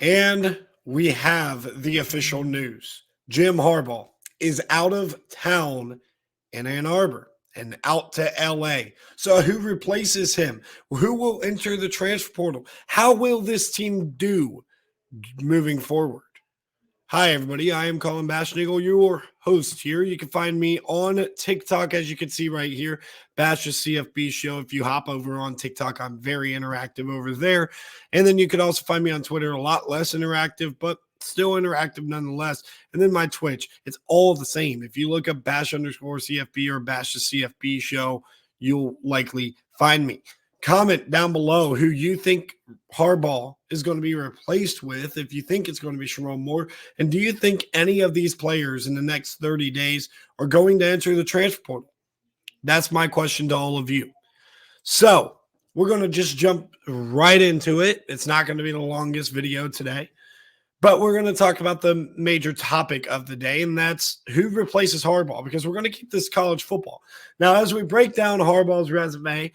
And we have the official news. Jim Harbaugh is out of town in Ann Arbor and out to LA. So who replaces him? Who will enter the transfer portal? How will this team do moving forward? Hi, everybody. I am Colin Bashnigel, your host here. You can find me on TikTok, as you can see right here, Bash's CFB Show. If you hop over on TikTok, I'm very interactive over there. And then you can also find me on Twitter, a lot less interactive, but still interactive nonetheless. And then my Twitch, it's all the same. If you look up Bash_CFB or Bash's CFB Show, you'll likely find me. Comment down below who you think Harbaugh is going to be replaced with, if you think it's going to be Sharon Moore. And do you think any of these players in the next 30 days are going to enter the transfer portal? That's my question to all of you. So we're going to just jump right into it. It's not going to be the longest video today, but we're going to talk about the major topic of the day, and that's who replaces Harbaugh, because we're going to keep this college football. Now, as we break down Harbaugh's resume,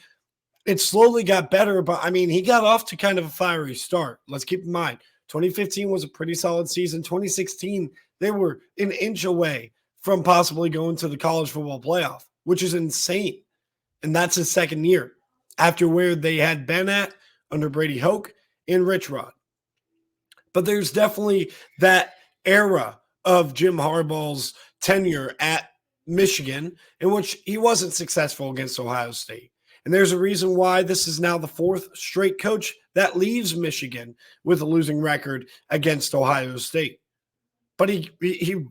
it slowly got better, but I mean, he got off to kind of a fiery start. Let's keep in mind, 2015 was a pretty solid season. 2016, they were an inch away from possibly going to the college football playoff, which is insane. And that's his second year after where they had been at under Brady Hoke and Rich Rod. But there's definitely that era of Jim Harbaugh's tenure at Michigan in which he wasn't successful against Ohio State. And there's a reason why this is now the fourth straight coach that leaves Michigan with a losing record against Ohio State. But he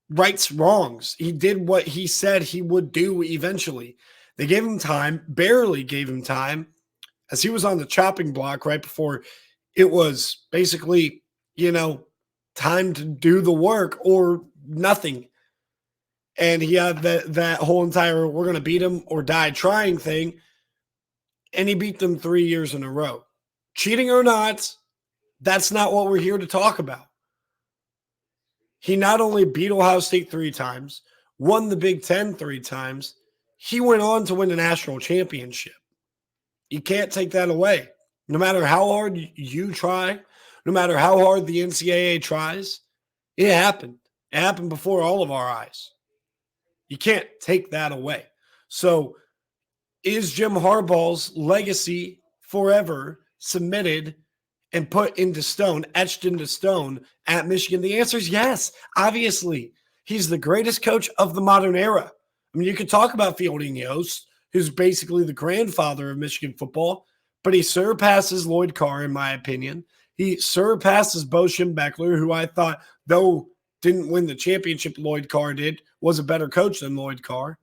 rights wrongs. He did what he said he would do eventually. They gave him time, barely gave him time, as he was on the chopping block right before it was basically, time to do the work or nothing. And he had that whole entire we're going to beat him or die trying thing. And he beat them 3 years in a row. Cheating or not, that's not what we're here to talk about. He not only beat Ohio State 3 times, won the Big Ten 3 times, he went on to win a national championship. You can't take that away. No matter how hard you try, no matter how hard the NCAA tries, it happened. It happened before all of our eyes. You can't take that away. So, is Jim Harbaugh's legacy forever submitted and put into stone, etched into stone at Michigan? The answer is yes. Obviously, he's the greatest coach of the modern era. I mean, you could talk about Fielding Yost, who's basically the grandfather of Michigan football, but he surpasses Lloyd Carr, in my opinion. He surpasses Bo Schembechler, who I thought, though didn't win the championship Lloyd Carr did, was a better coach than Lloyd Carr.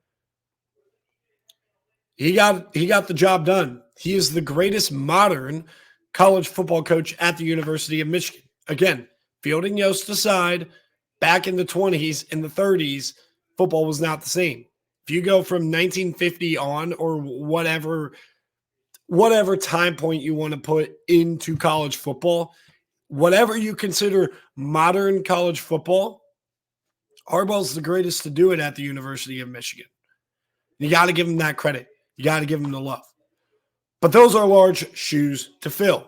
He got the job done. He is the greatest modern college football coach at the University of Michigan. Again, Fielding Yost aside, back in the 20s and the 30s, football was not the same. If you go from 1950 on or whatever time point you want to put into college football, whatever you consider modern college football, Harbaugh's the greatest to do it at the University of Michigan. You got to give him that credit. You got to give him the love. But those are large shoes to fill.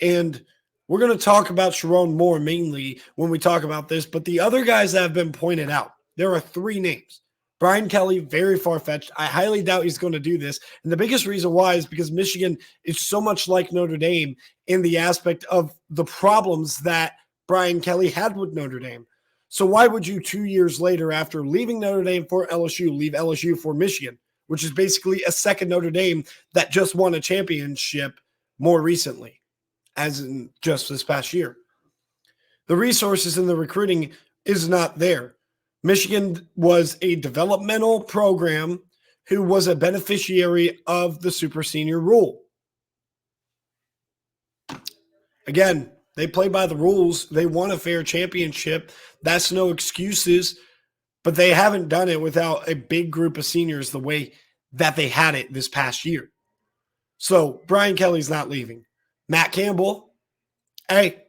And we're going to talk about Sharon Moore mainly when we talk about this. But the other guys that have been pointed out, there are 3 names. Brian Kelly, very far-fetched. I highly doubt he's going to do this. And the biggest reason why is because Michigan is so much like Notre Dame in the aspect of the problems that Brian Kelly had with Notre Dame. So why would you 2 years later, after leaving Notre Dame for LSU, leave LSU for Michigan, which is basically a second Notre Dame that just won a championship more recently, as in just this past year? The resources in the recruiting is not there. Michigan was a developmental program who was a beneficiary of the super senior rule. Again, they play by the rules. They won a fair championship. That's no excuses, but they haven't done it without a big group of seniors the way that they had it this past year. So Brian Kelly's not leaving. Matt Campbell, hey,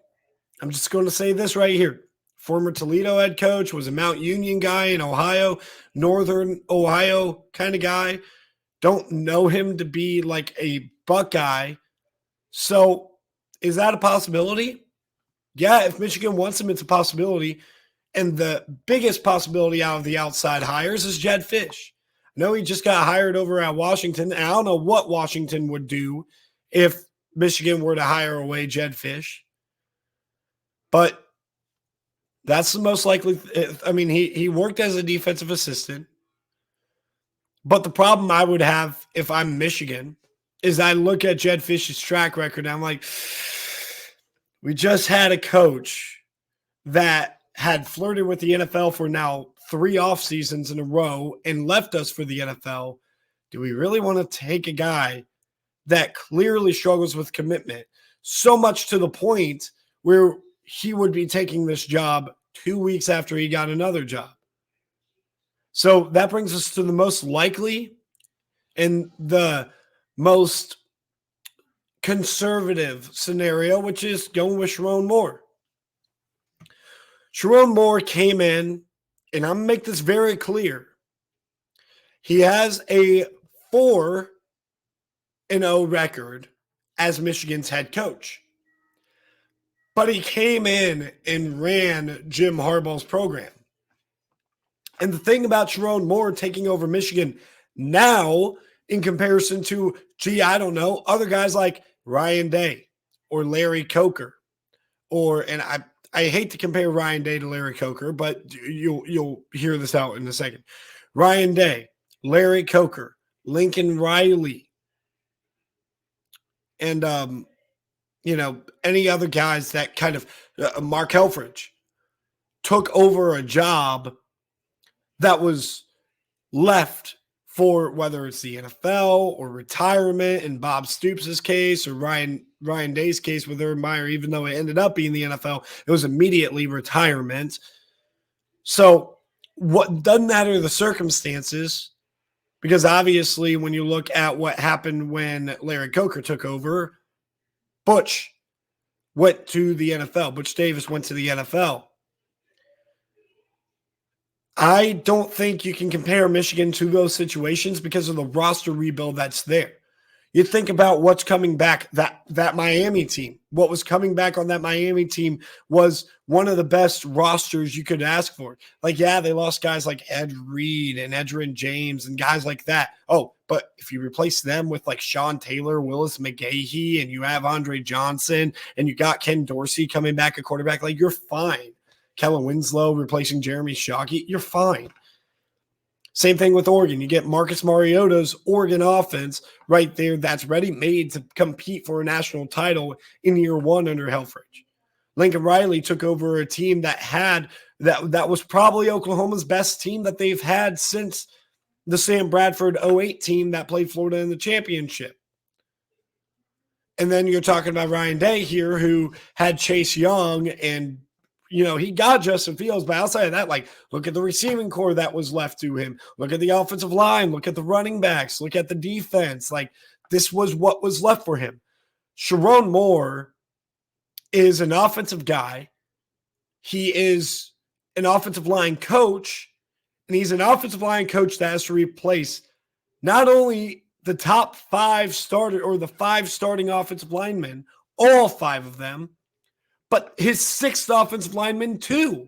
I'm just going to say this right here. Former Toledo head coach, was a Mount Union guy in Ohio, Northern Ohio kind of guy. Don't know him to be like a Buckeye. So is that a possibility? Yeah, if Michigan wants him, it's a possibility. And the biggest possibility out of the outside hires is Jed Fish. I know he just got hired over at Washington. And I don't know what Washington would do if Michigan were to hire away Jed Fish. But that's the most likely. I mean, he worked as a defensive assistant. But the problem I would have if I'm Michigan is I look at Jed Fish's track record and I'm like, we just had a coach that had flirted with the NFL for now 3 off seasons in a row and left us for the NFL. Do we really want to take a guy that clearly struggles with commitment so much to the point where he would be taking this job 2 weeks after he got another job? So that brings us to the most likely and the most conservative scenario, which is going with Sharon Moore. Sharon Moore came in, and I'm going to make this very clear. He has a 4-0 record as Michigan's head coach. But he came in and ran Jim Harbaugh's program. And the thing about Sharon Moore taking over Michigan now in comparison to, I don't know, other guys like Ryan Day or Larry Coker, and I hate to compare Ryan Day to Larry Coker, but you'll hear this out in a second. Ryan Day, Larry Coker, Lincoln Riley, and any other guys that kind of Mark Helfrich took over a job that was left for whether it's the NFL or retirement in Bob Stoops' case or Ryan Day's case with Urban Meyer, even though it ended up being the NFL, it was immediately retirement. So what doesn't matter the circumstances, because obviously when you look at what happened when Larry Coker took over, Butch went to the NFL. Butch Davis went to the NFL. I don't think you can compare Michigan to those situations because of the roster rebuild that's there. You think about what's coming back, that Miami team. What was coming back on that Miami team was one of the best rosters you could ask for. Like, yeah, they lost guys like Ed Reed and Edgerrin James and guys like that. Oh, but if you replace them with like Sean Taylor, Willis McGahee, and you have Andre Johnson, and you got Ken Dorsey coming back at quarterback, like you're fine. Kellen Winslow replacing Jeremy Shockey, you're fine. Same thing with Oregon. You get Marcus Mariota's Oregon offense right there that's ready-made to compete for a national title in year 1 under Helfrich. Lincoln Riley took over a team that was probably Oklahoma's best team that they've had since the Sam Bradford 08 team that played Florida in the championship. And then you're talking about Ryan Day here, who had Chase Young and he got Justin Fields, but outside of that, like, look at the receiving core that was left to him. Look at the offensive line. Look at the running backs. Look at the defense. Like, this was what was left for him. Sharon Moore is an offensive guy. He is an offensive line coach, and he's an offensive line coach that has to replace not only the top 5 starter or the 5 starting offensive linemen, all 5 of them, but his 6th offensive lineman too.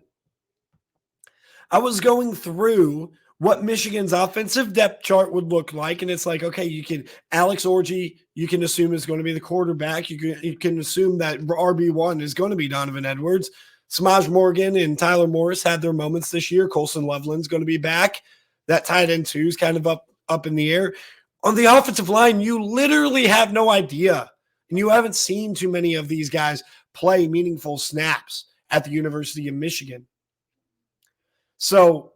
I was going through what Michigan's offensive depth chart would look like, and it's like, okay, Alex Orji, you can assume is going to be the quarterback. You can assume that RB1 is going to be Donovan Edwards. Samaj Morgan and Tyler Morris had their moments this year. Colson Loveland's going to be back. That tight end 2 is kind of up in the air. On the offensive line, you literally have no idea, and you haven't seen too many of these guys play meaningful snaps at the University of Michigan. So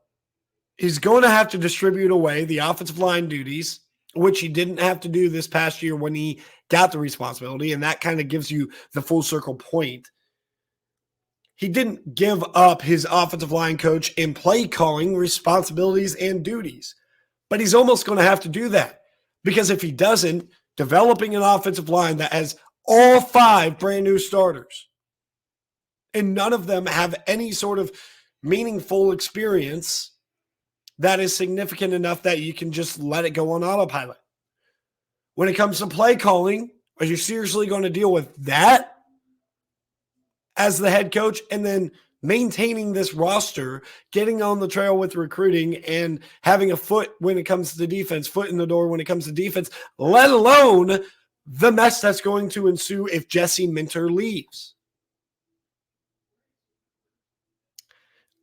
he's going to have to distribute away the offensive line duties, which he didn't have to do this past year when he got the responsibility, and that kind of gives you the full circle point. He didn't give up his offensive line coach and play calling responsibilities and duties, but he's almost going to have to do that, because if he doesn't, developing an offensive line that has all 5 brand new starters, and none of them have any sort of meaningful experience that is significant enough that you can just let it go on autopilot. When it comes to play calling, are you seriously going to deal with that as the head coach and then maintaining this roster, getting on the trail with recruiting and having a foot when it comes to defense, foot in the door when it comes to defense, let alone the mess that's going to ensue if Jesse Minter leaves.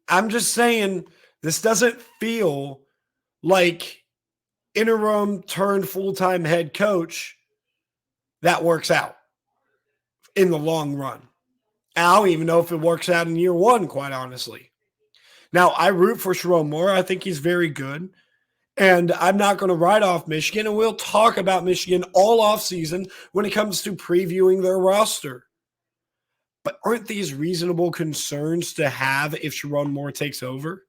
I'm just saying this doesn't feel like interim turned full-time head coach that works out in the long run. I don't even know if it works out in year one, quite honestly. Now, I root for Sherrone Moore. I think he's very good. And I'm not going to write off Michigan, and we'll talk about Michigan all offseason when it comes to previewing their roster. But aren't these reasonable concerns to have if Sherrone Moore takes over?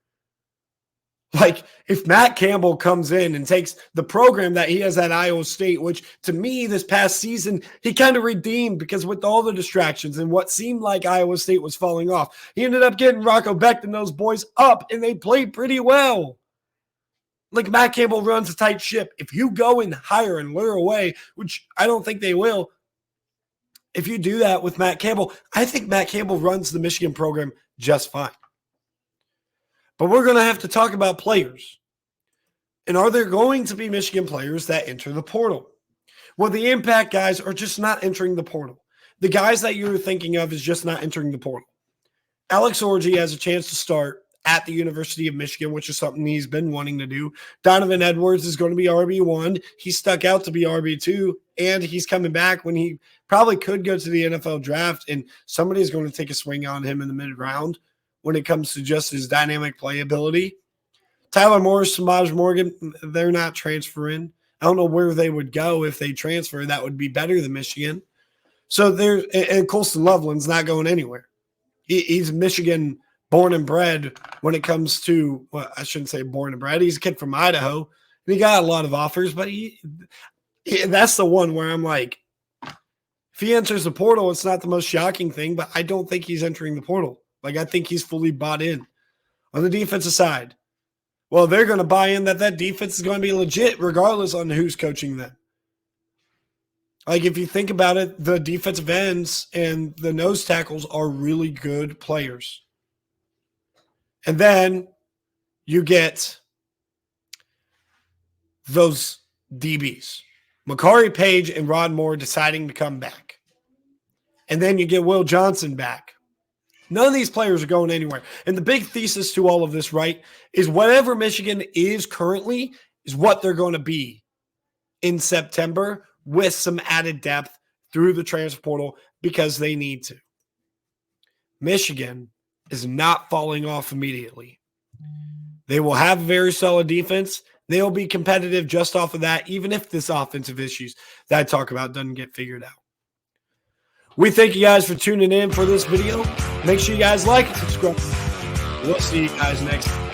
Like, if Matt Campbell comes in and takes the program that he has at Iowa State, which to me this past season, he kind of redeemed because with all the distractions and what seemed like Iowa State was falling off, he ended up getting Rocco Becht and those boys up, and they played pretty well. Like, Matt Campbell runs a tight ship. If you go and hire and lure away, which I don't think they will, if you do that with Matt Campbell, I think Matt Campbell runs the Michigan program just fine. But we're going to have to talk about players. And are there going to be Michigan players that enter the portal? Well, the impact guys are just not entering the portal. The guys that you're thinking of is just not entering the portal. Alex Orji has a chance to start at the University of Michigan, which is something he's been wanting to do. Donovan Edwards is going to be RB1. He stuck out to be RB2, and he's coming back when he probably could go to the NFL draft, and somebody's going to take a swing on him in the mid-round when it comes to just his dynamic playability. Tyler Morris, Samaj Morgan, they're not transferring. I don't know where they would go if they transfer. That would be better than Michigan. So there's, and Colston Loveland's not going anywhere. He's Michigan born and bred when it comes to, well, I shouldn't say born and bred. He's a kid from Idaho, and he got a lot of offers, but that's the one where I'm like, if he enters the portal, it's not the most shocking thing, but I don't think he's entering the portal. Like, I think he's fully bought in. On the defensive side, well, they're going to buy in that defense is going to be legit regardless on who's coaching them. Like, if you think about it, the defensive ends and the nose tackles are really good players. And then you get those DBs. Makari Page and Rod Moore deciding to come back. And then you get Will Johnson back. None of these players are going anywhere. And the big thesis to all of this, right, is whatever Michigan is currently is what they're going to be in September with some added depth through the transfer portal because they need to. Michigan is not falling off immediately. They will have a very solid defense. They'll be competitive just off of that, even if this offensive issues that I talk about doesn't get figured out. We thank you guys for tuning in for this video. Make sure you guys like and subscribe. We'll see you guys next time.